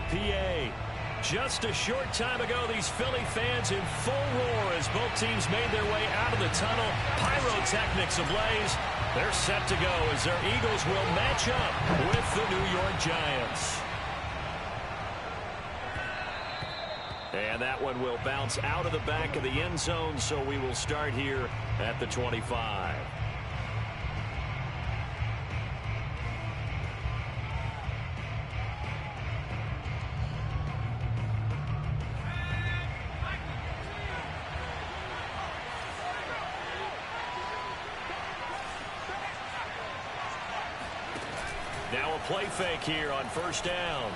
PA. Just a short time ago, these Philly fans in full roar as both teams made their way out of the tunnel. Pyrotechnics ablaze. They're set to go as their Eagles will match up with the New York Giants. And that one will bounce out of the back of the end zone, so we will start here at the 25. Now a play fake here on first down.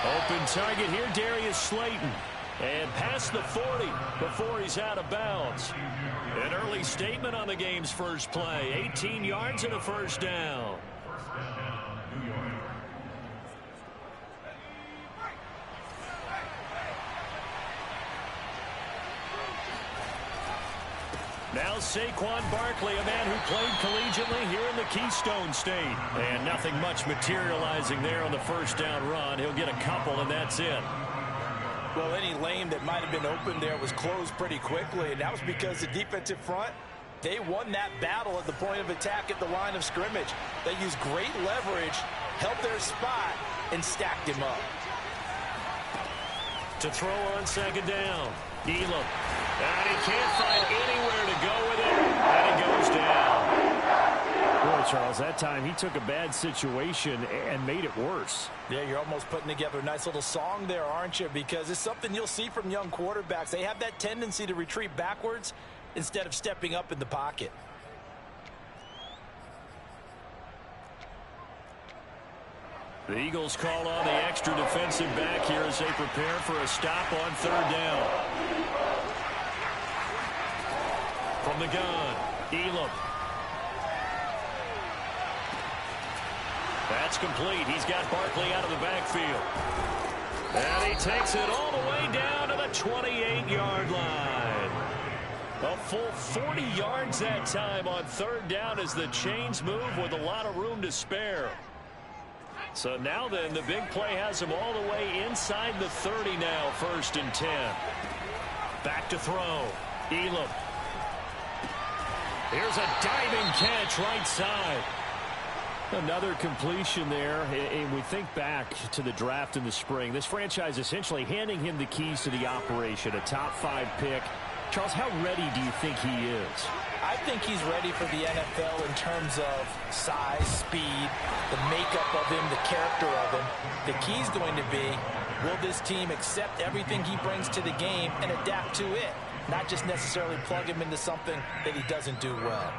Open target here, Darius Slayton. And past the 40 before he's out of bounds. An early statement on the game's first play. 18 yards and a first down. Now Saquon Barkley, a man who played collegiately here in the Keystone State. And nothing much materializing there on the first down run. He'll get a couple, and that's it. Well, any lane that might have been open there was closed pretty quickly, and that was because the defensive front, they won that battle at the point of attack at the line of scrimmage. They used great leverage, held their spot, and stacked him up. To throw on second down, Elam. And he can't find anywhere to go with it, and he goes down. Boy, Charles, that time he took a bad situation and made it worse. Yeah, you're almost putting together a nice little song there, aren't you? Because it's something you'll see from young quarterbacks. They have that tendency to retreat backwards instead of stepping up in the pocket. The Eagles call on the extra defensive back here as they prepare for a stop on third down. From the gun, Elam. That's complete. He's got Barkley out of the backfield. And he takes it all the way down to the 28-yard line. A full 40 yards that time on third down as the chains move with a lot of room to spare. So now then, the big play has him all the way inside the 30 now, 1st and 10. Back to throw, Elam. Here's a diving catch right side. Another completion there, and we think back to the draft in the spring. This franchise essentially handing him the keys to the operation, a top 5 pick. Charles, how ready do you think he is? I think he's ready for the NFL in terms of size, speed, the makeup of him, the character of him. The key's going to be, will this team accept everything he brings to the game and adapt to it? Not just necessarily plug him into something that he doesn't do well.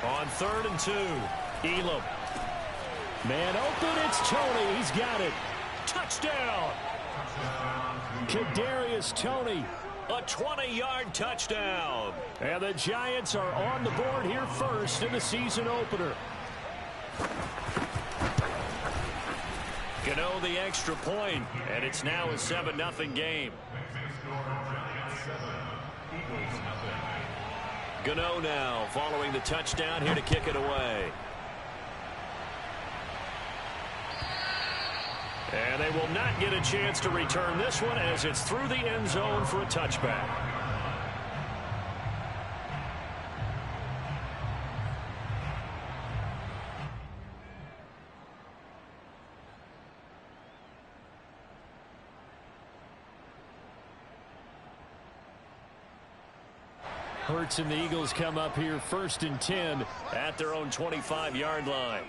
On 3rd and 2, Elam. Man open, it's Toney. He's got it. Touchdown. Kadarius Toney. A 20-yard touchdown. And the Giants are on the board here first in the season opener. Gano the extra point, and it's now a 7-0 game. Gano now following the touchdown here to kick it away. And they will not get a chance to return this one as it's through the end zone for a touchback. Hurts and the Eagles come up here 1st and 10 at their own 25-yard line.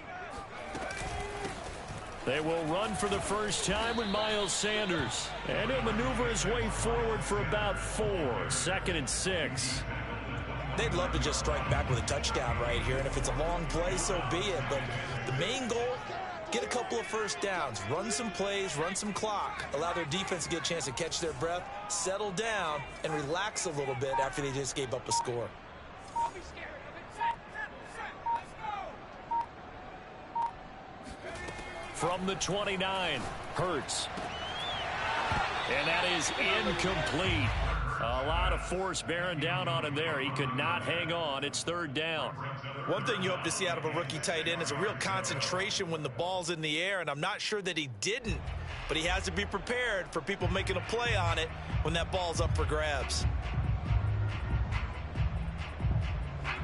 They will run for the first time with Miles Sanders. And he'll maneuver his way forward for about 4. 2nd and 6. They'd love to just strike back with a touchdown right here. And if it's a long play, so be it. But the main goal, get a couple of first downs. Run some plays, run some clock. Allow their defense to get a chance to catch their breath, settle down, and relax a little bit after they just gave up a score. from the 29. Hurts. And that is incomplete. A lot of force bearing down on him there. He could not hang on. It's third down. One thing you hope to see out of a rookie tight end is a real concentration when the ball's in the air, and I'm not sure that he didn't, but he has to be prepared for people making a play on it when that ball's up for grabs.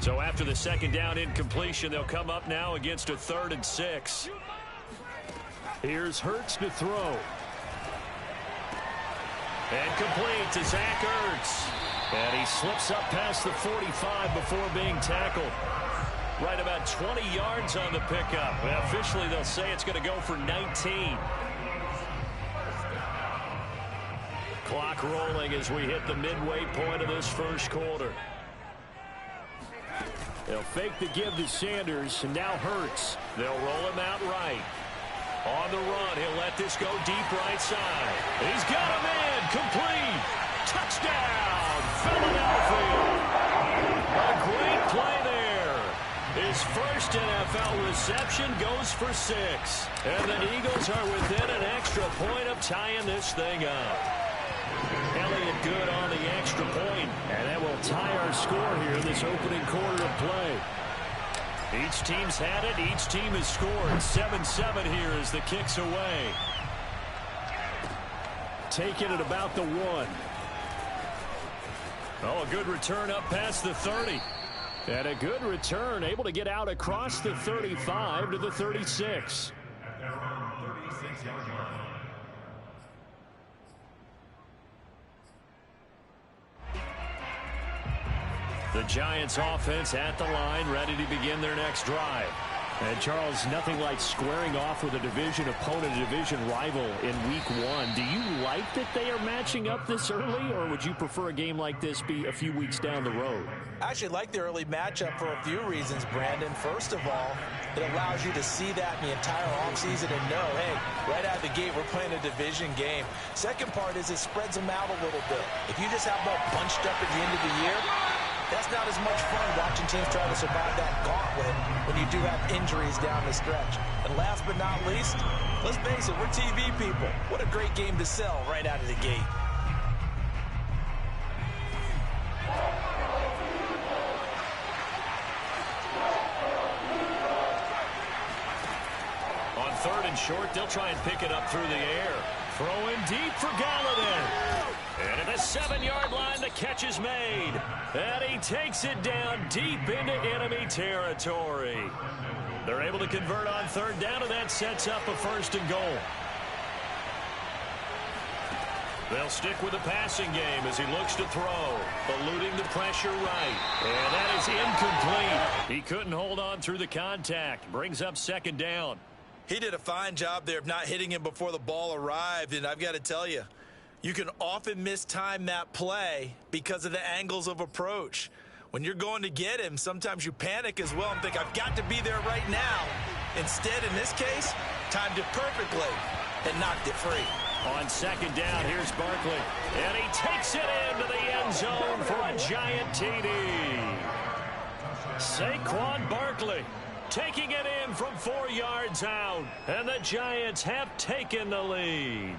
So after the second down incompletion, they'll come up now against a 3rd and 6. Here's Hurts to throw. And complete to Zach Ertz. And he slips up past the 45 before being tackled. Right about 20 yards on the pickup. Well, officially, they'll say it's going to go for 19. Clock rolling as we hit the midway point of this first quarter. They'll fake the give to Sanders, and now Hurts. They'll roll him out right. On the run, he'll let this go deep right side. He's got him in. Complete. Touchdown, Philadelphia. A great play there. His first NFL reception goes for 6. And the Eagles are within an extra point of tying this thing up. Elliott good on the extra point. And that will tie our score here in this opening quarter of play. Each team's had it. Each team has scored. 7-7 here as the kick's away. Taking it about the 1. Oh, a good return up past the 30. And a good return, able to get out across the 35 to the 36. The Giants offense at the line, ready to begin their next drive. And Charles, nothing like squaring off with a division opponent, a division rival in week 1. Do you like that they are matching up this early, or would you prefer a game like this be a few weeks down the road? I actually like the early matchup for a few reasons, Brandon. First of all, it allows you to see that in the entire offseason and know, hey, right out of the gate, we're playing a division game. Second part is it spreads them out a little bit. If you just have them all bunched up at the end of the year, that's not as much fun watching teams try to survive that gauntlet when you do have injuries down the stretch. And last but not least, let's face it, we're TV people. What a great game to sell right out of the gate. On 3rd and short, they'll try and pick it up through the air. Throwing deep for Galladay. And at the 7-yard line, the catch is made. And he takes it down deep into enemy territory. They're able to convert on 3rd down, and that sets up a 1st and goal. They'll stick with the passing game as he looks to throw, eluding the pressure right. And that is incomplete. He couldn't hold on through the contact. Brings up 2nd down. He did a fine job there of not hitting him before the ball arrived, and I've got to tell you, you can often mistime that play because of the angles of approach. When you're going to get him, sometimes you panic as well and think, I've got to be there right now. Instead, in this case, timed it perfectly and knocked it free. On 2nd down, here's Barkley. And he takes it into the end zone for a giant TD. Saquon Barkley taking it in from 4 yards out. And the Giants have taken the lead.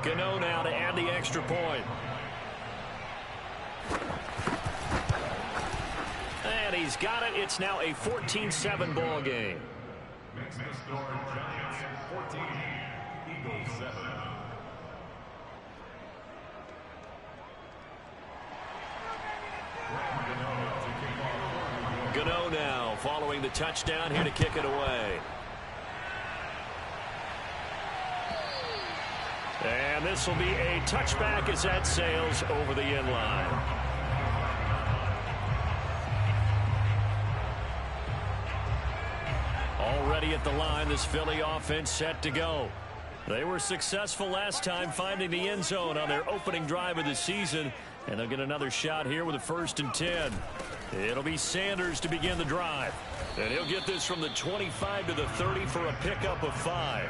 Gano now to add the extra point. And he's got it. It's now a 14-7 ball game. Makes the score Giants 14, Eagles 7. Gano now following the touchdown here to kick it away. And this will be a touchback as that sails over the end line. Already at the line, this Philly offense set to go. They were successful last time finding the end zone on their opening drive of the season, and they'll get another shot here with a 1st and 10. It'll be Sanders to begin the drive, and he'll get this from the 25 to the 30 for a pickup of 5.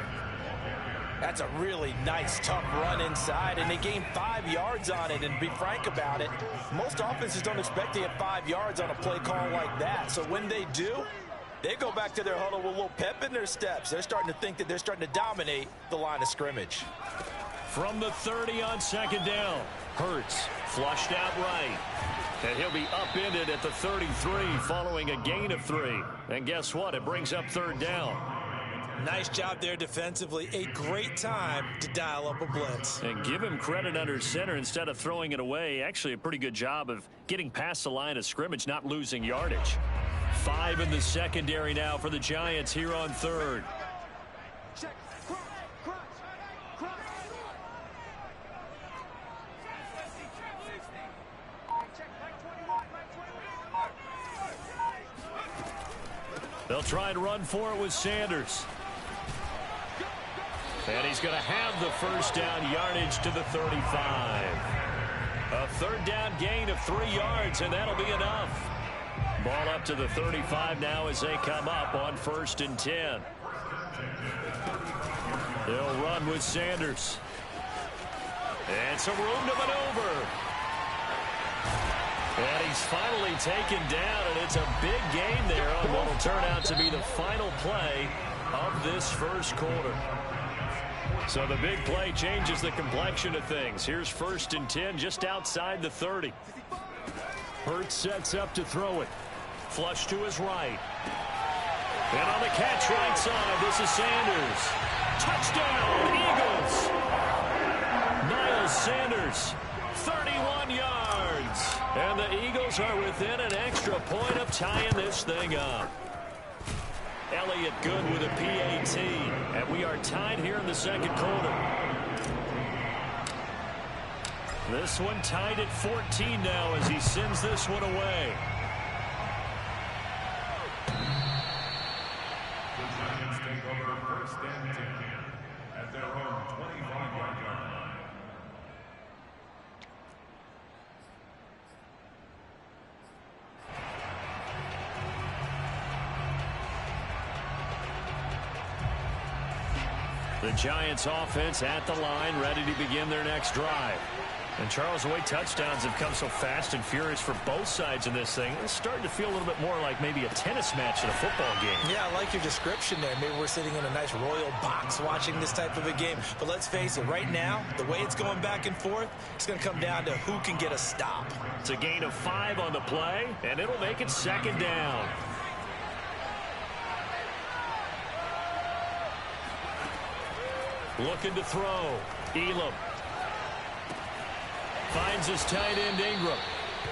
That's a really nice, tough run inside, and they gained 5 yards on it. And to be frank about it, most offenses don't expect to get 5 yards on a play call like that. So when they do, They go back to their huddle with a little pep in their steps. They're starting to think that they're starting to dominate the line of scrimmage. From the 30 on second down, Hurts flushed out right. And he'll be upended at the 33 following a gain of 3. And guess what? It brings up third down. Nice job there defensively. A great time to dial up a blitz. And give him credit under center instead of throwing it away. Actually, a pretty good job of getting past the line of scrimmage, not losing yardage. 5 in the secondary now for the Giants here on third. They'll try and run for it with Sanders. And he's going to have the first down yardage to the 35. A third down gain of 3 yards, and that'll be enough. Ball up to the 35 now as they come up on 1st and 10. They'll run with Sanders. And some room to maneuver. And he's finally taken down, and it's a big gain there on what will turn out to be the final play of this first quarter. So the big play changes the complexion of things. Here's 1st and 10 just outside the 30. Hurts sets up to throw it. Flush to his right. And on the catch right side, this is Sanders. Touchdown, Eagles. Miles Sanders, 31 yards. And the Eagles are within an extra point of tying this thing up. Elliott good with a PAT. And we are tied here in the second quarter. This one tied at 14 now as he sends this one away. The Giants take over 1st and 10 at their own 25-yard line. The Giants offense at the line, ready to begin their next drive. And Charles, the way touchdowns have come so fast and furious for both sides of this thing, it's starting to feel a little bit more like maybe a tennis match in a football game. Yeah, I like your description there. Maybe we're sitting in a nice royal box watching this type of a game. But let's face it, right now, the way it's going back and forth, it's going to come down to who can get a stop. It's a gain of 5 on the play, and it'll make it second down. Looking to throw. Elam finds his tight end Ingram.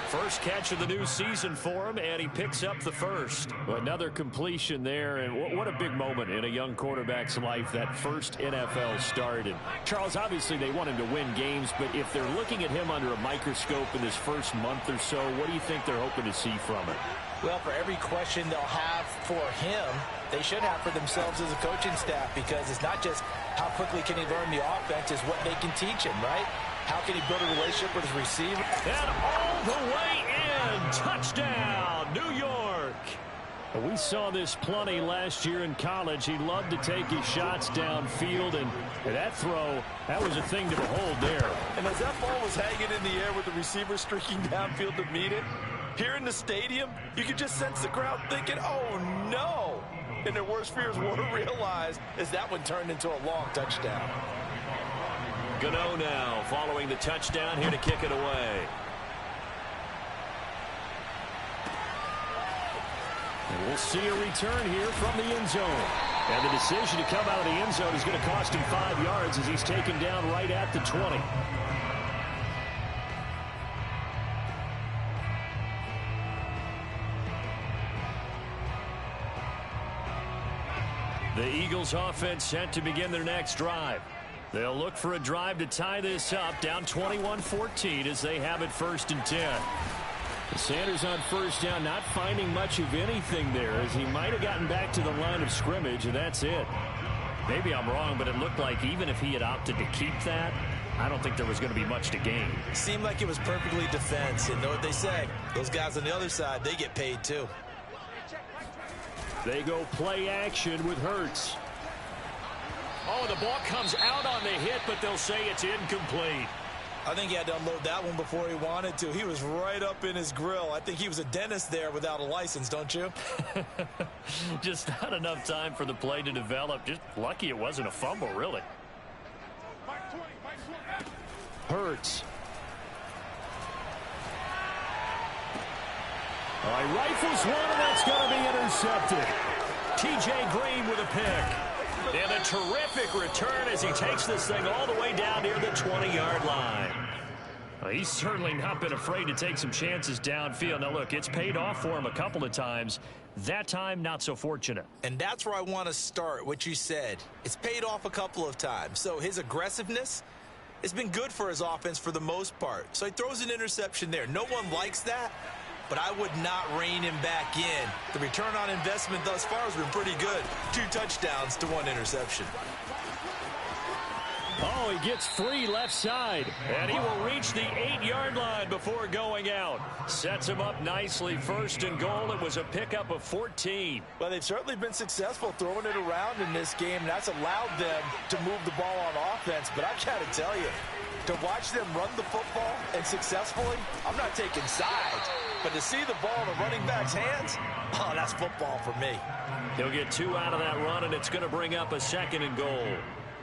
First catch of the new season for him, and he picks up the first. Another completion there, and what a big moment in a young quarterback's life, that first NFL start. And Charles, obviously they want him to win games, but if they're looking at him under a microscope in this first month or so, what do you think they're hoping to see from it? Well, for every question they'll have for him, they should have for themselves as a coaching staff, because it's not just how quickly can he learn the offense, it's what they can teach him, right? How can he build a relationship with his receiver? And all the way in. Touchdown, New York. We saw this plenty last year in college. He loved to take his shots downfield, and that throw, that was a thing to behold there. And as that ball was hanging in the air with the receiver streaking downfield to meet it, here in the stadium, you could just sense the crowd thinking, oh, no. And their worst fears were realized as that one turned into a long touchdown. Gano now following the touchdown here to kick it away. And we'll see a return here from the end zone. And the decision to come out of the end zone is going to cost him 5 yards as he's taken down right at the 20. The Eagles offense set to begin their next drive. They'll look for a drive to tie this up, down 21-14 as they have it 1st and 10. Sanders on first down, not finding much of anything there, as he might have gotten back to the line of scrimmage, and that's it. Maybe I'm wrong, but it looked like even if he had opted to keep that, I don't think there was going to be much to gain. It seemed like it was perfectly defense, and know what they say, those guys on the other side, they get paid too. They go play action with Hurts. Oh, the ball comes out on the hit, but they'll say it's incomplete. I think he had to unload that one before he wanted to. He was right up in his grill. I think he was a dentist there without a license, don't you? Just not enough time for the play to develop. Just lucky it wasn't a fumble, really. Hurts. All right, rifles one, and that's going to be intercepted. T.J. Green with a pick. And a terrific return as he takes this thing all the way down near the 20-yard line. Well, he's certainly not been afraid to take some chances downfield. Now, look, it's paid off for him a couple of times. That time, not so fortunate. And that's where I want to start, what you said. It's paid off a couple of times. So his aggressiveness has been good for his offense for the most part. So he throws an interception there. No one likes that, but I would not rein him back in. The return on investment thus far has been pretty good. 2 touchdowns to 1 interception. Oh, he gets free left side. And he will reach the 8-yard line before going out. Sets him up nicely. 1st and goal. It was a pickup of 14. Well, they've certainly been successful throwing it around in this game, and that's allowed them to move the ball on offense. But I got to tell you, to watch them run the football and successfully, I'm not taking sides. But to see the ball in the running back's hands, oh, that's football for me. He'll get 2 out of that run, and it's going to bring up a 2nd and goal.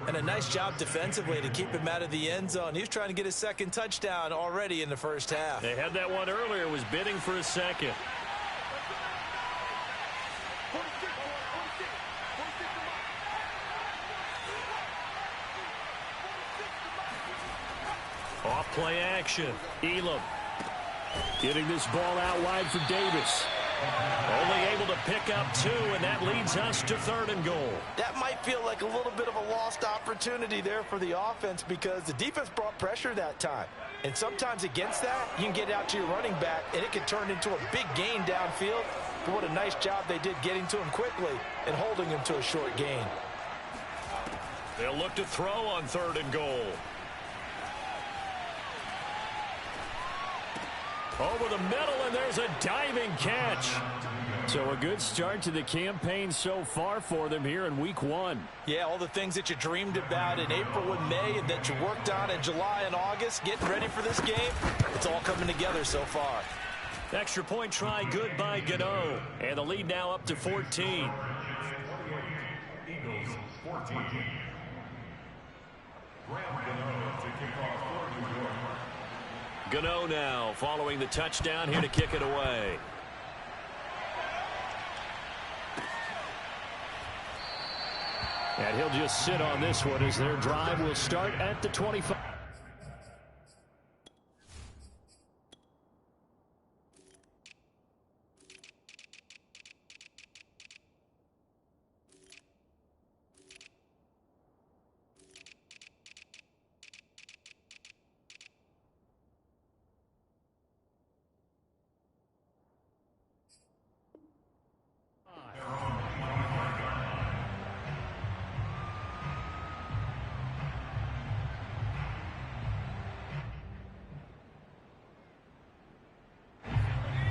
And a nice job defensively to keep him out of the end zone. He was trying to get his 2nd touchdown already in the first half. They had that one earlier, was bidding for a 2nd. Off play action. Elam getting this ball out wide for Davis. Only able to pick up 2, and that leads us to 3rd and goal. That might feel like a little bit of a lost opportunity there for the offense because the defense brought pressure that time. And sometimes against that, you can get out to your running back, and it can turn into a big gain downfield. But what a nice job they did getting to him quickly and holding him to a short gain. They'll look to throw on 3rd and goal. Over the middle, and there's a diving catch. So a good start to the campaign so far for them here in week 1. Yeah, all the things that you dreamed about in April and May and that you worked on in July and August, getting ready for this game, it's all coming together so far. Extra point try good by Gano. And the lead now up to 14. Eagles 14. Gano now following the touchdown here to kick it away. And he'll just sit on this one as their drive will start at the 25.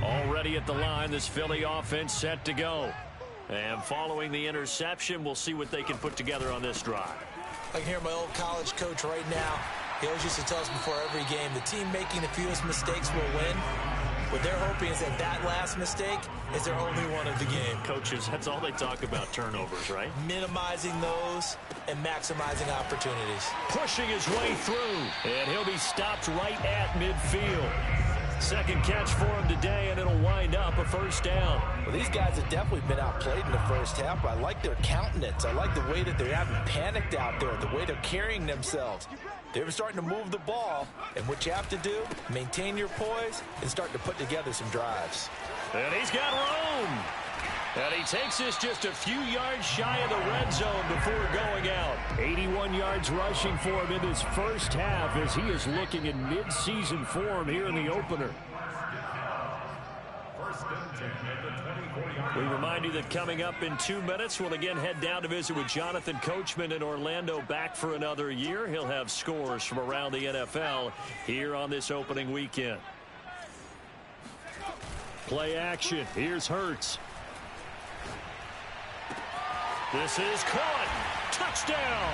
Already at the line, this Philly offense set to go. And following the interception, we'll see what they can put together on this drive. I can hear my old college coach right now. He always used to tell us before every game, the team making the fewest mistakes will win. What they're hoping is that that last mistake is their only one of the game. Coaches, that's all they talk about, turnovers, right? Minimizing those and maximizing opportunities. Pushing his way through, and he'll be stopped right at midfield. 2nd catch for him today, and it'll wind up a 1st down. Well, these guys have definitely been outplayed in the first half, but I like their countenance. I like the way that they haven't panicked out there, the way they're carrying themselves. They're starting to move the ball, and what you have to do, maintain your poise and start to put together some drives. And he's got room. And he takes this just a few yards shy of the red zone before going out. 81 yards rushing for him in this first half as he is looking in mid-season form here in the opener. We remind you that coming up in 2 minutes, we'll again head down to visit with Jonathan Coachman in Orlando, back for another year. He'll have scores from around the NFL here on this opening weekend. Play action. Here's Hurts. This is caught. Touchdown.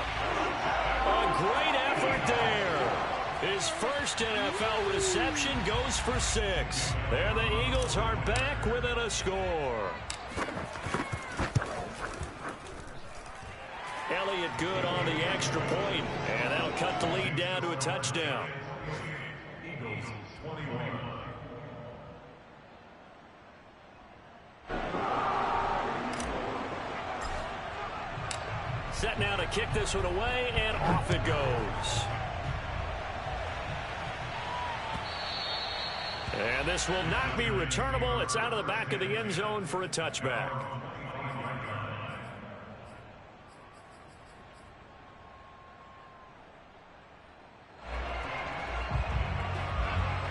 A great effort there. His first NFL reception goes for 6. There the Eagles are back within a score. Elliott good on the extra point, and that'll cut the lead down to a touchdown. Eagles 21. Set now to kick this one away, and off it goes. And this will not be returnable. It's out of the back of the end zone for a touchback.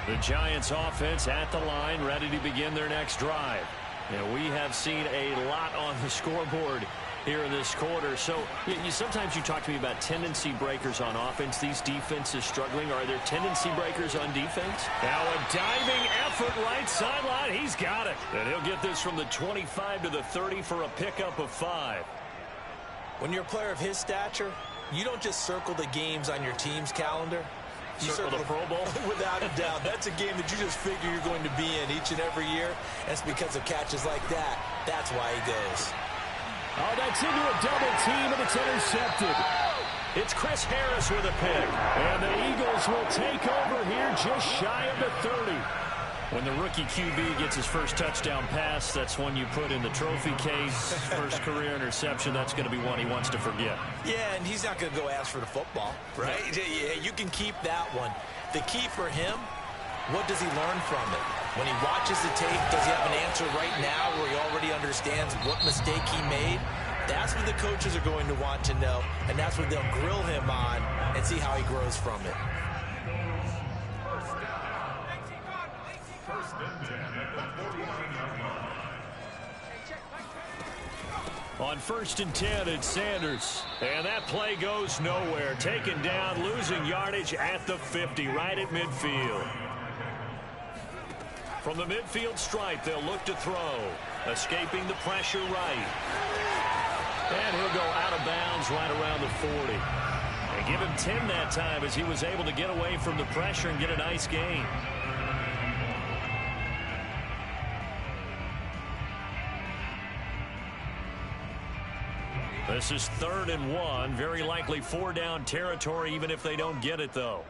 The Giants offense at the line, ready to begin their next drive. And we have seen a lot on the scoreboard here in this quarter. So sometimes you talk to me about tendency breakers on offense. These defenses struggling. Are there tendency breakers on defense? Now a diving effort right sideline. He's got it. And he'll get this from the 25 to the 30 for a pickup of 5. When you're a player of his stature, you don't just circle the games on your team's calendar. You circle the Pro Bowl? Without a doubt. That's a game that you just figure you're going to be in each and every year. That's because of catches like that. That's why he goes. Oh, that's into a double team, and it's intercepted. It's Chris Harris with a pick. And the Eagles will take over here just shy of the 30. When the rookie QB gets his first touchdown pass, that's one you put in the trophy case. First career interception, that's going to be one he wants to forget. Yeah, and he's not going to go ask for the football, right? Yeah, you can keep that one. The key for him, what does he learn from it? When he watches the tape, does he have an answer right now where he already understands what mistake he made? That's what the coaches are going to want to know, and that's what they'll grill him on and see how he grows from it. On 1st and 10, it's Sanders. And that play goes nowhere. Taken down, losing yardage at the 50, right at midfield. From the midfield stripe, they'll look to throw. Escaping the pressure right. And he'll go out of bounds right around the 40. And give him 10 that time as he was able to get away from the pressure and get a nice gain. This is 3rd and 1. Very likely 4-down territory, even if they don't get it, though.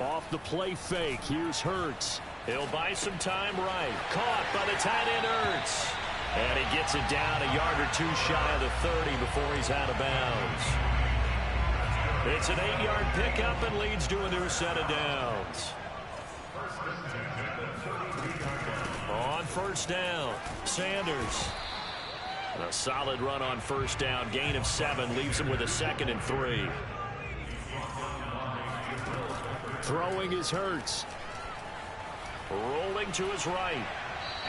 Off the play fake. Here's Hurts. He'll buy some time right. Caught by the tight end Hurts. And he gets it down a yard or two shy of the 30 before he's out of bounds. It's an 8-yard pickup and leads to a new set of downs. On 1st down, Sanders. And a solid run on 1st down. Gain of 7 leaves him with a 2nd and 3. Throwing is Hurts. Rolling to his right.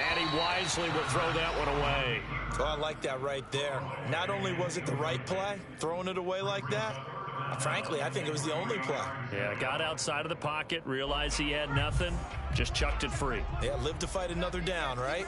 And he wisely will throw that one away. Oh, I like that right there. Not only was it the right play, throwing it away like that, frankly, I think it was the only play. Yeah, got outside of the pocket, realized he had nothing, just chucked it free. Yeah, live to fight another down, right?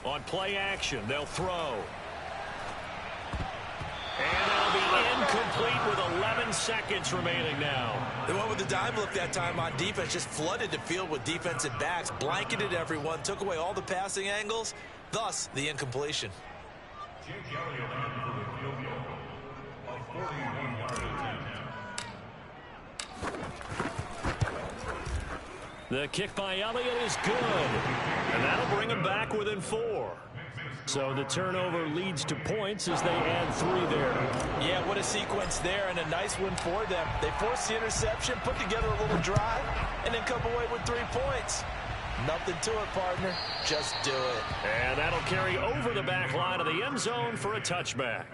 On play action, they'll throw. And that'll be incomplete with 11 seconds remaining now. They went with the dime look that time on defense, just flooded the field with defensive backs, blanketed everyone, took away all the passing angles, thus the incompletion. Jake Elliott for the field goal of 41-yard attempt. The kick by Elliott is good. And that'll bring him back within 4. So the turnover leads to points as they add 3 there. Yeah, what a sequence there, and a nice one for them. They forced the interception, put together a little drive, and then come away with 3 points. Nothing to it, partner. Just do it. And that'll carry over the back line of the end zone for a touchback.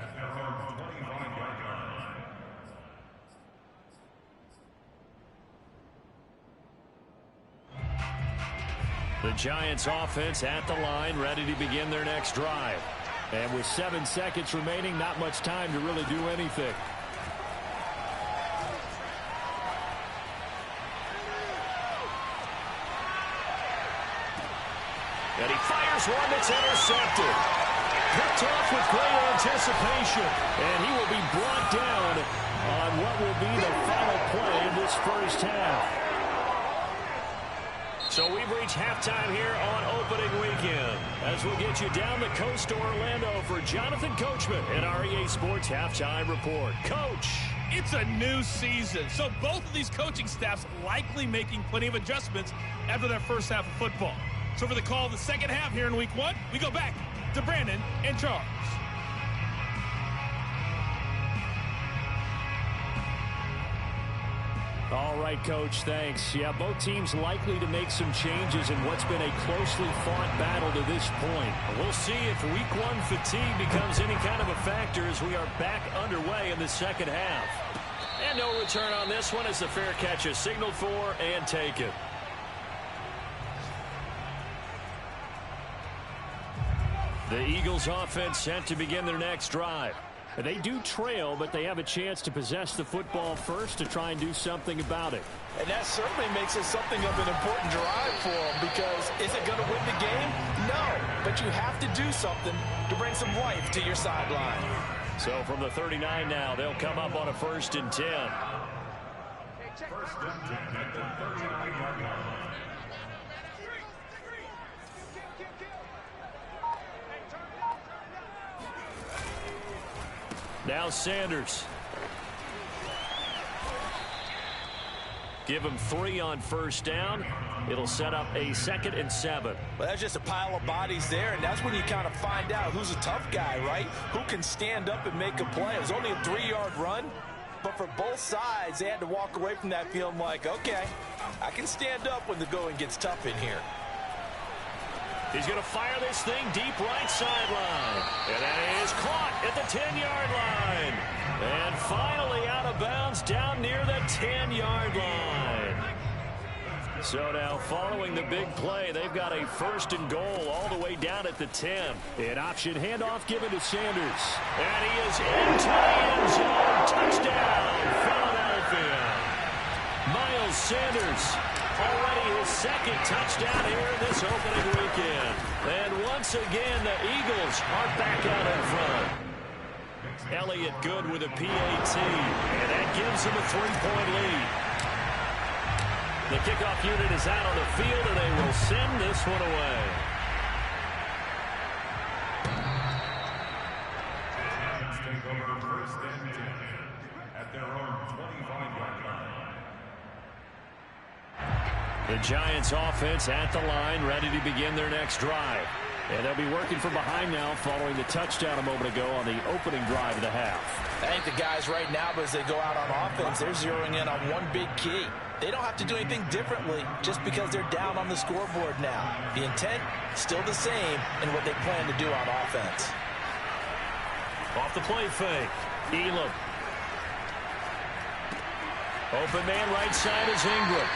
The Giants offense at the line, ready to begin their next drive. And with 7 seconds remaining, not much time to really do anything. And he fires one that's intercepted. Picked off with great anticipation. And he will be brought down on what will be the final play of this first half. So we've reached halftime here on opening weekend. As we'll get you down the coast to Orlando for Jonathan Coachman at our EA Sports Halftime Report. Coach. It's a new season, so both of these coaching staffs likely making plenty of adjustments after their first half of football. So for the call of the second half here in week one, we go back to Brandon and Charles. All right, Coach, thanks. Yeah, both teams likely to make some changes in what's been a closely fought battle to this point. We'll see if week one fatigue becomes any kind of a factor as we are back underway in the second half. And no return on this one as the fair catch is signaled for and taken. The Eagles offense set to begin their next drive. They do trail, but they have a chance to possess the football first to try and do something about it. And that certainly makes it something of an important drive for them, because is it going to win the game? No, but you have to do something to bring some life to your sideline. So from the 39 now, they'll come up on a 1st and 10. First and 10 at the 39-yard line. Now Sanders. Give him 3 on 1st down. It'll set up a 2nd and 7. Well, that's just a pile of bodies there, and that's when you kind of find out who's a tough guy, right? Who can stand up and make a play. It was only a 3-yard run, but for both sides, they had to walk away from that feeling like, okay, I can stand up when the going gets tough in here. He's going to fire this thing deep right sideline. And that is caught at the 10-yard line. And finally out of bounds down near the 10-yard line. So now following the big play, they've got a 1st and goal all the way down at the 10. An option handoff given to Sanders. And he is into the end zone. Touchdown, Philadelphia. Miles Sanders. Already his 2nd touchdown here in this opening weekend. And once again, the Eagles are back out in front. Elliott good with a PAT, and that gives him a 3-point lead. The kickoff unit is out on the field, and they will send this one away. Giants take over 1st and 10 at their own 25-yard line. The Giants offense at the line, ready to begin their next drive. And they'll be working from behind now following the touchdown a moment ago on the opening drive of the half. I think the guys right now, as they go out on offense, they're zeroing in on one big key. They don't have to do anything differently just because they're down on the scoreboard now. The intent, still the same in what they plan to do on offense. Off the play fake. Elam. Open man right side is Ingram.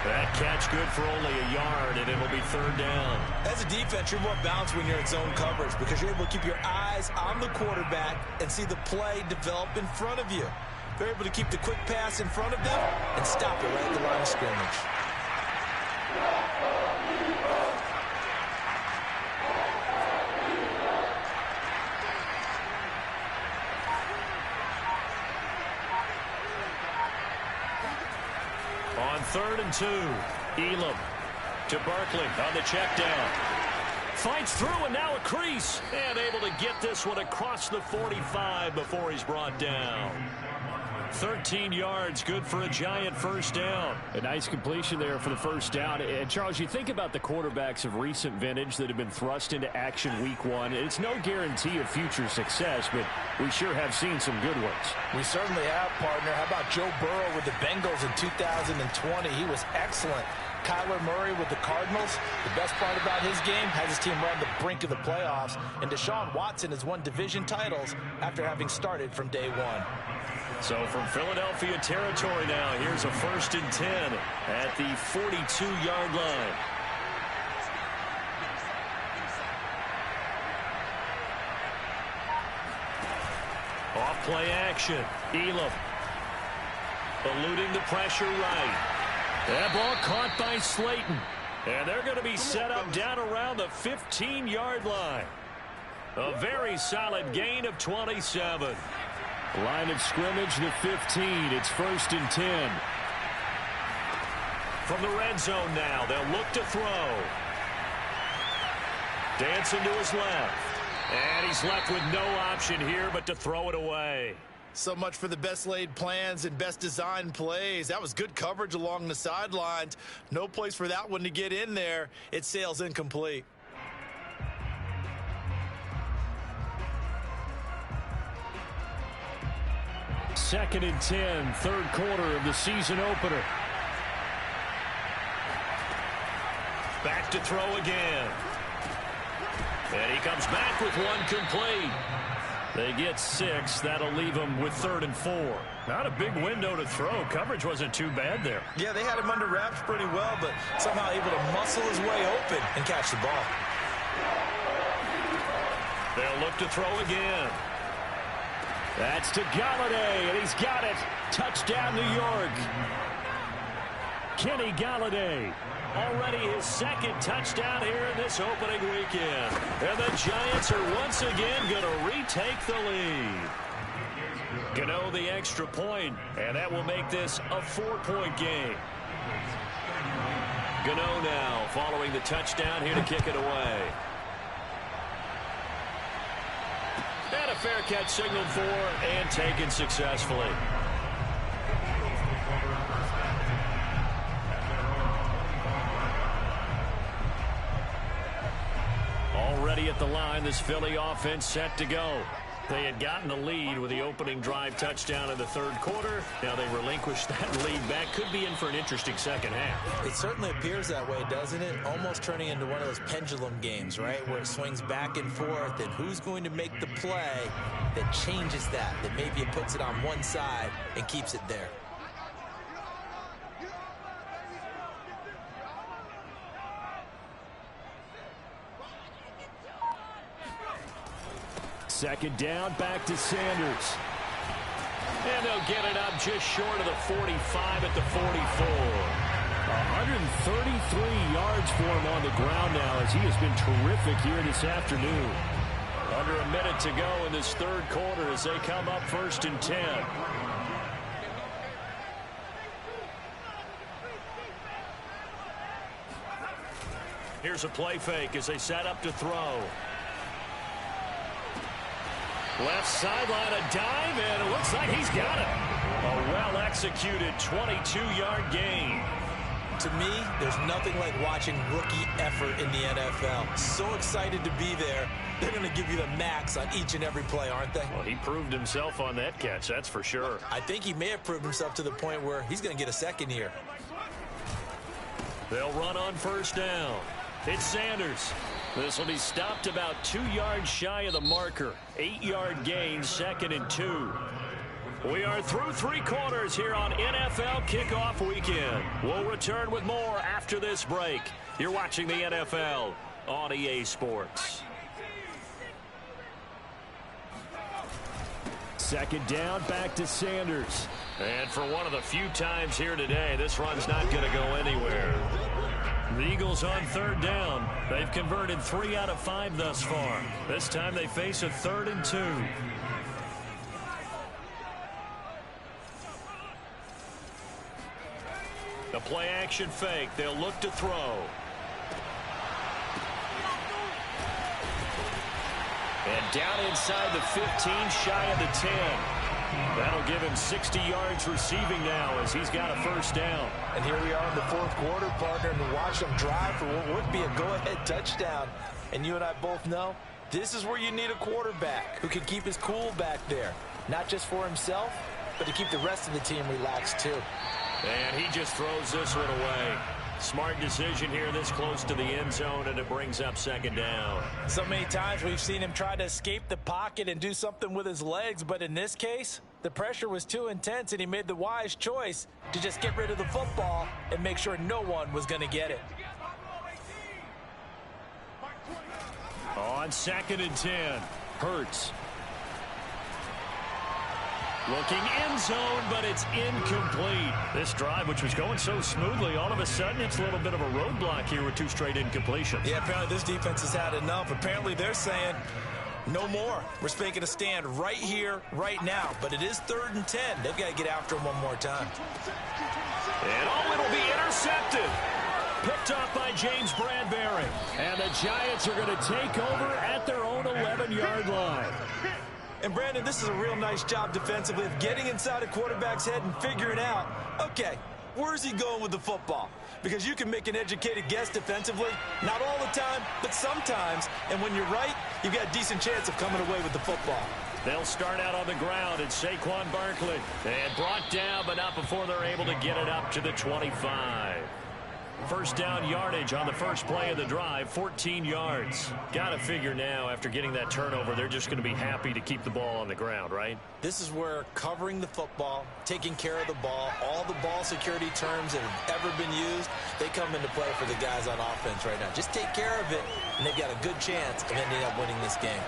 That catch good for only a yard, and it'll be 3rd down. As a defense, you're more balanced when you're in zone coverage because you're able to keep your eyes on the quarterback and see the play develop in front of you. They're able to keep the quick pass in front of them and stop it right at the line of scrimmage. On 3rd and 2, Elam to Barkley on the check down. Fights through and now a crease. And able to get this one across the 45 before he's brought down. 13 yards, good for a Giant 1st down. A nice completion there for the 1st down. And, Charles, you think about the quarterbacks of recent vintage that have been thrust into action week one. It's no guarantee of future success, but we sure have seen some good ones. We certainly have, partner. How about Joe Burrow with the Bengals in 2020? He was excellent. Kyler Murray with the Cardinals. The best part about his game has his team right on the brink of the playoffs. And Deshaun Watson has won division titles after having started from day one. So from Philadelphia territory now, here's a 1st and 10 at the 42-yard line. Off play action. Elam eluding the pressure right. That ball caught by Slayton. And they're going to be set up down around the 15-yard line. A very solid gain of 27. Line of scrimmage, the 15. It's 1st and 10. From the red zone now, they'll look to throw. Dancing to his left. And he's left with no option here but to throw it away. So much for the best laid plans and best designed plays. That was good coverage along the sidelines. No place for that one to get in there. It sails incomplete. Second and 10, third quarter of the season opener. Back to throw again. And he comes back with one complete. They get 6. That'll leave them with 3rd and 4. Not a big window to throw. Coverage wasn't too bad there. Yeah, they had him under wraps pretty well, but somehow able to muscle his way open and catch the ball. They'll look to throw again. That's to Galladay, and he's got it. Touchdown, New York. Kenny Galladay. Already his 2nd touchdown here in this opening weekend. And the Giants are once again going to retake the lead. Gano the extra point, and that will make this a 4-point game. Gano now following the touchdown here to kick it away. And a fair catch signaled for and taken successfully. Already at the line, this Philly offense set to go. They had gotten the lead with the opening drive touchdown in the 3rd quarter. Now they relinquished that lead back. Could be in for an interesting second half. It certainly appears that way, doesn't it? Almost turning into one of those pendulum games, right? Where it swings back and forth, and who's going to make the play that changes that maybe it puts it on one side and keeps it there. Second down, back to Sanders. And they'll get it up just short of the 45 at the 44. 133 yards for him on the ground now as he has been terrific here this afternoon. Under a minute to go in this 3rd quarter as they come up 1st and 10. Here's a play fake as they set up to throw. Left sideline, a dive, and it looks like he's got it. A well-executed 22-yard gain. To me, there's nothing like watching rookie effort in the NFL. So excited to be there. They're going to give you the max on each and every play, aren't they? Well, he proved himself on that catch, that's for sure. I think he may have proved himself to the point where he's going to get a second here. They'll run on 1st down. It's Sanders. This will be stopped about 2 yards shy of the marker. 8-yard gain, 2nd and 2. We are through 3 quarters here on NFL Kickoff Weekend. We'll return with more after this break. You're watching the NFL on EA Sports. Second down, back to Sanders. And for one of the few times here today, this run's not going to go anywhere. The Eagles on 3rd down. They've converted 3 out of 5 thus far. This time they face a 3rd and 2. The play action fake. They'll look to throw. And down inside the 15, shy of the 10. That'll give him 60 yards receiving now as he's got a 1st down. And here we are in the 4th quarter, partner, and to watch them drive for what would be a go-ahead touchdown. And you and I both know this is where you need a quarterback who can keep his cool back there. Not just for himself, but to keep the rest of the team relaxed too. And he just throws this one away. Smart decision here this close to the end zone, and it brings up 2nd down. So many times we've seen him try to escape the pocket and do something with his legs, but in this case, the pressure was too intense, and he made the wise choice to just get rid of the football and make sure no one was going to get it. On 2nd and 10, Hurts. Looking end zone, but it's incomplete. This drive, which was going so smoothly, all of a sudden it's a little bit of a roadblock here with 2 straight incompletions. Yeah, apparently this defense has had enough. Apparently they're saying no more. We're making a stand right here, right now. But it is 3rd and 10. They've got to get after him one more time. And it'll be intercepted. Picked up by James Bradbury. And the Giants are going to take over at their own 11-yard line. And, Brandon, this is a real nice job defensively of getting inside a quarterback's head and figuring out, okay, where's he going with the football? Because you can make an educated guess defensively, not all the time, but sometimes. And when you're right, you've got a decent chance of coming away with the football. They'll start out on the ground. It's Saquon Barkley. And brought down, but not before they're able to get it up to the 25. First down yardage on the first play of the drive, 14 yards. Got to figure now, after getting that turnover, they're just going to be happy to keep the ball on the ground, right? This is where covering the football, taking care of the ball, all the ball security terms that have ever been used, they come into play for the guys on offense right now. Just take care of it, and they've got a good chance of ending up winning this game.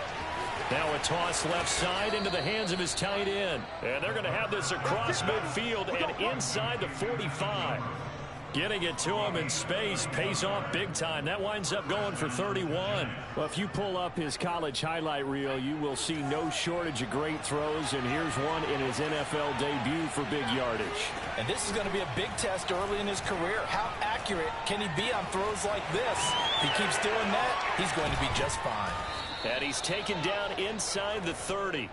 Now a toss left side into the hands of his tight end. And they're going to have this across midfield and inside the 45. Getting it to him in space pays off big time. That winds up going for 31. Well, if you pull up his college highlight reel, you will see no shortage of great throws, and here's one in his NFL debut for big yardage. And this is going to be a big test early in his career. How accurate can he be on throws like this? If he keeps doing that, he's going to be just fine. And he's taken down inside the 30.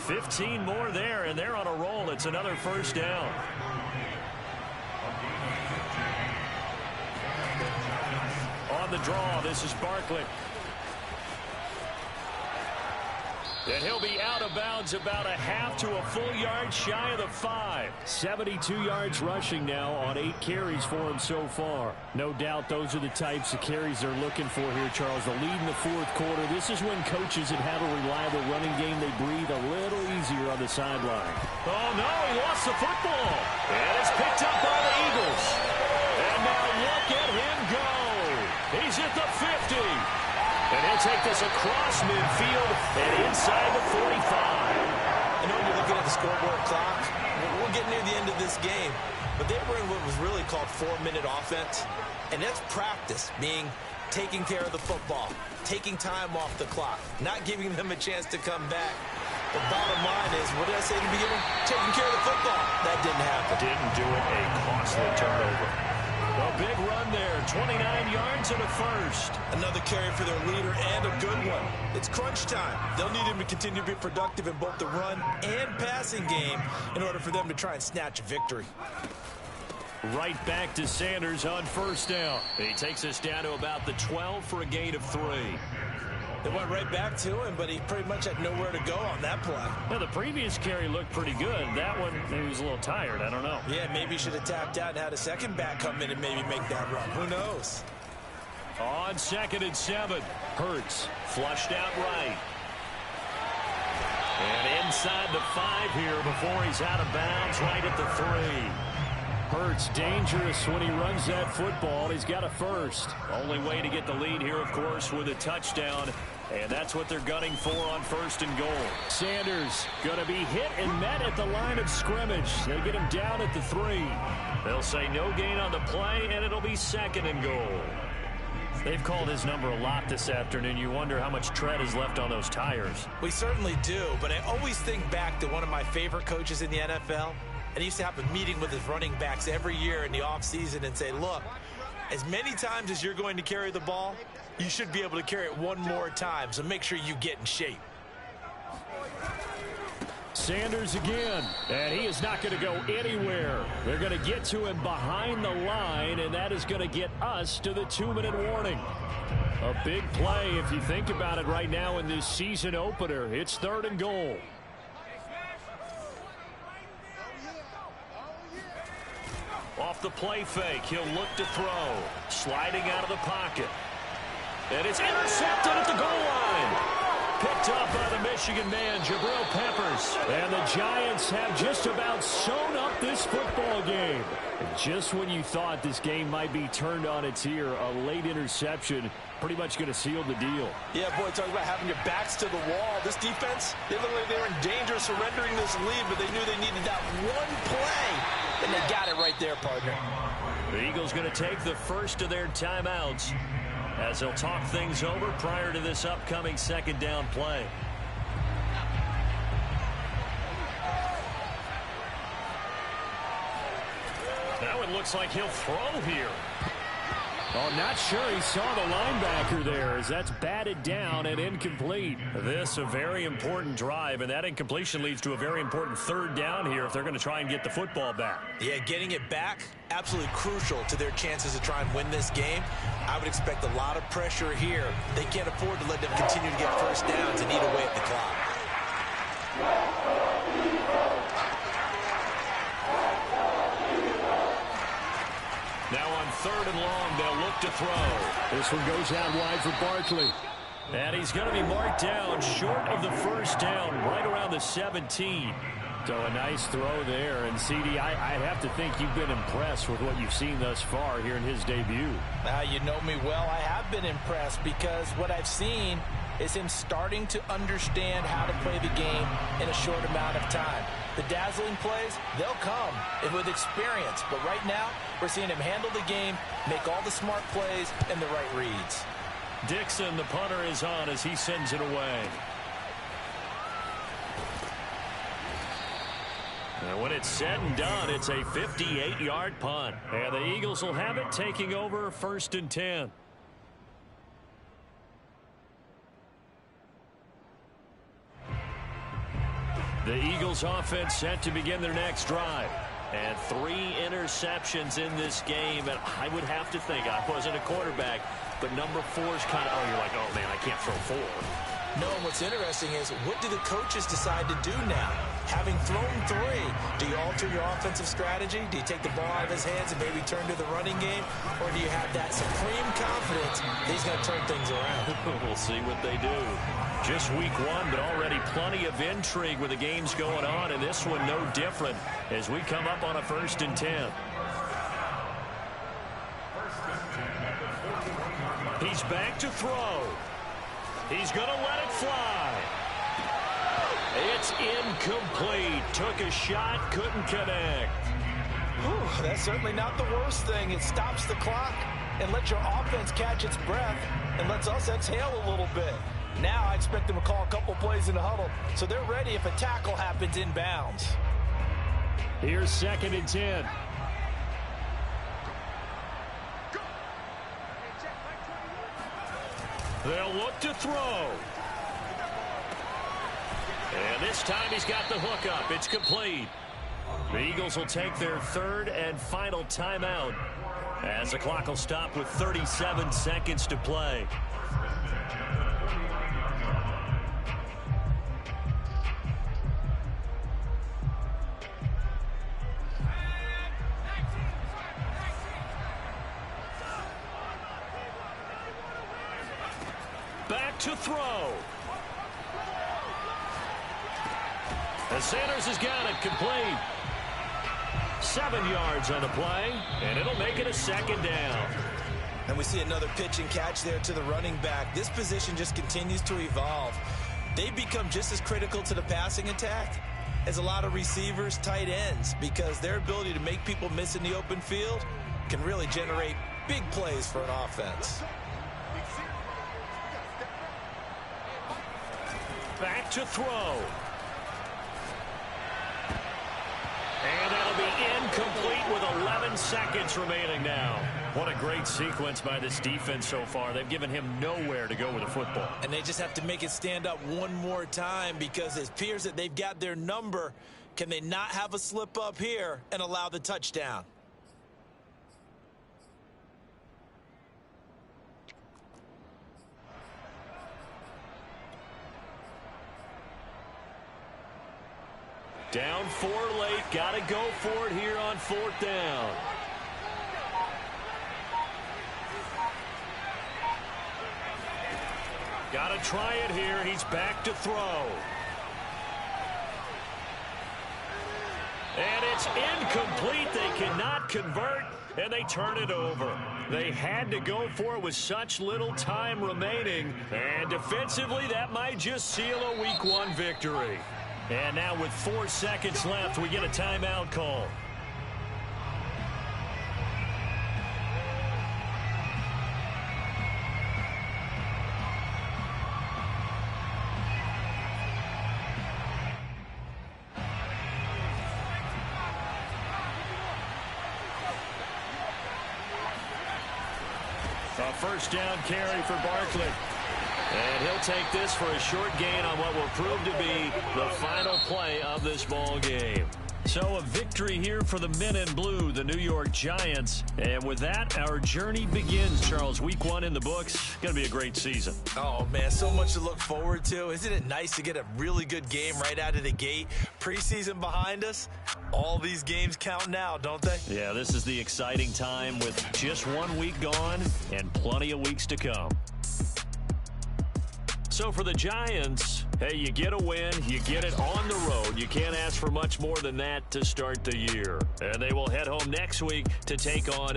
15 more there, and they're on a roll. It's another first down. On the draw, this is Barkley. And he'll be out of bounds about a half to a full yard shy of the 5. 72 yards rushing now on 8 carries for him so far. No doubt those are the types of carries they're looking for here, Charles. The lead in the 4th quarter. This is when coaches that have a reliable running game, they breathe a little easier on the sideline. Oh, no, he lost the football. And it's picked up by the Eagles. And now look at him go. He's at the 50. And he'll take this across midfield and inside the 45. I know when you're looking at the scoreboard clock, we're getting near the end of this game, but they were in what was really called 4-minute offense, and that's practice, being taking care of the football, taking time off the clock, not giving them a chance to come back. The bottom line is, what did I say in the beginning? Taking care of the football. That didn't happen. Didn't do it. A costly turnover. A big run there, 29 yards and a first. Another carry for their leader and a good one. It's crunch time. They'll need him to continue to be productive in both the run and passing game in order for them to try and snatch a victory. Right back to Sanders on first down. He takes us down to about the 12 for a gain of 3. They went right back to him, but he pretty much had nowhere to go on that play. Now, the previous carry looked pretty good. That one, he was a little tired. I don't know. Yeah, maybe he should have tapped out and had a second back come in and maybe make that run. Who knows? On 2nd and 7. Hurts flushed out right. And inside the 5 here before he's out of bounds right at the 3. Hurts dangerous when he runs that football. He's got a first. Only way to get the lead here, of course, with a touchdown. And that's what they're gunning for on 1st and goal. Sanders going to be hit and met at the line of scrimmage. They get him down at the 3. They'll say no gain on the play, and it'll be 2nd and goal. They've called his number a lot this afternoon. You wonder how much tread is left on those tires. We certainly do, but I always think back to one of my favorite coaches in the NFL. And he used to have a meeting with his running backs every year in the offseason and say, look, as many times as you're going to carry the ball, you should be able to carry it one more time, so make sure you get in shape. Sanders again, and he is not going to go anywhere. They're going to get to him behind the line, and that is going to get us to the 2-minute warning. A big play if you think about it right now in this season opener. It's 3rd and goal. Off the play fake, he'll look to throw. Sliding out of the pocket. And it's intercepted at the goal line. Picked up by the Michigan man, Jabril Peppers. And the Giants have just about sewn up this football game. And just when you thought this game might be turned on its ear, a late interception pretty much going to seal the deal. Yeah, boy, talking about having your backs to the wall. This defense, they looked like they were in danger of surrendering this lead, but they knew they needed that one play, and they got it right there, partner. The Eagles going to take the first of their timeouts as they'll talk things over prior to this upcoming second down play. Now it looks like he'll throw here. Oh, not sure he saw the linebacker there as that's batted down and incomplete. This a very important drive, and that incompletion leads to a very important third down here if they're going to try and get the football back. Yeah, getting it back, absolutely crucial to their chances to try and win this game. I would expect a lot of pressure here. They can't afford to let them continue to get first downs and eat away at the clock. Now on third and long, they'll look to throw. This one goes out wide for Barkley. And he's going to be marked down short of the first down, right around the 17. So a nice throw there. And, CD, I have to think you've been impressed with what you've seen thus far here in his debut. You know me well. I have been impressed because what I've seen is him starting to understand how to play the game in a short amount of time. The dazzling plays, they'll come with experience. But right now, we're seeing him handle the game, make all the smart plays, and the right reads. Dixon, the punter, is on as he sends it away. And when it's said and done, it's a 58-yard punt. And the Eagles will have it, taking over first and 10. The Eagles offense set to begin their next drive. And 3 interceptions in this game. And I would have to think, I wasn't a quarterback, but number 4 is kind of, you're like, oh, man, I can't throw 4. No, and what's interesting is, what do the coaches decide to do now? Having thrown 3, do you alter your offensive strategy? Do you take the ball out of his hands and maybe turn to the running game? Or do you have that supreme confidence that he's going to turn things around? We'll see what they do. Just week 1, but already plenty of intrigue with the games going on, and this one no different as we come up on a first and 10. He's back to throw. He's going to let it fly. It's incomplete. Took a shot, couldn't connect. Whew, that's certainly not the worst thing. It stops the clock and lets your offense catch its breath and lets us exhale a little bit. Now I expect them to call a couple plays in the huddle, so they're ready if a tackle happens inbounds. Here's second and 10. They'll look to throw. And this time he's got the hook up. It's complete. The Eagles will take their third and final timeout as the clock will stop with 37 seconds to play. Back to throw. And Sanders has got it complete. 7 yards on the play, and it'll make it a second down. And we see another pitch and catch there to the running back. This position just continues to evolve. They become just as critical to the passing attack as a lot of receivers, tight ends, because their ability to make people miss in the open field can really generate big plays for an offense. Back to throw. And that'll be incomplete with 11 seconds remaining now. What a great sequence by this defense so far. They've given him nowhere to go with the football. And they just have to make it stand up one more time because it appears that they've got their number. Can they not have a slip up here and allow the touchdown? Down 4 late. Got to go for it here on 4th down. Got to try it here. He's back to throw. And it's incomplete. They cannot convert. and they turn it over. They had to go for it with such little time remaining, and defensively, that might just seal a Week 1 victory. And now with 4 seconds left, we get a timeout call. A first down carry for Barkley. And he'll take this for a short gain on what will prove to be the final play of this ball game. So a victory here for the men in blue, the New York Giants. And with that, our journey begins, Charles. Week 1 in the books. Going to be a great season. Oh, man, so much to look forward to. Isn't it nice to get a really good game right out of the gate? Preseason behind us. All these games count now, don't they? Yeah, this is the exciting time with just 1 week gone and plenty of weeks to come. So for the Giants, hey, you get a win, you get it on the road. You can't ask for much more than that to start the year. And they will head home next week to take on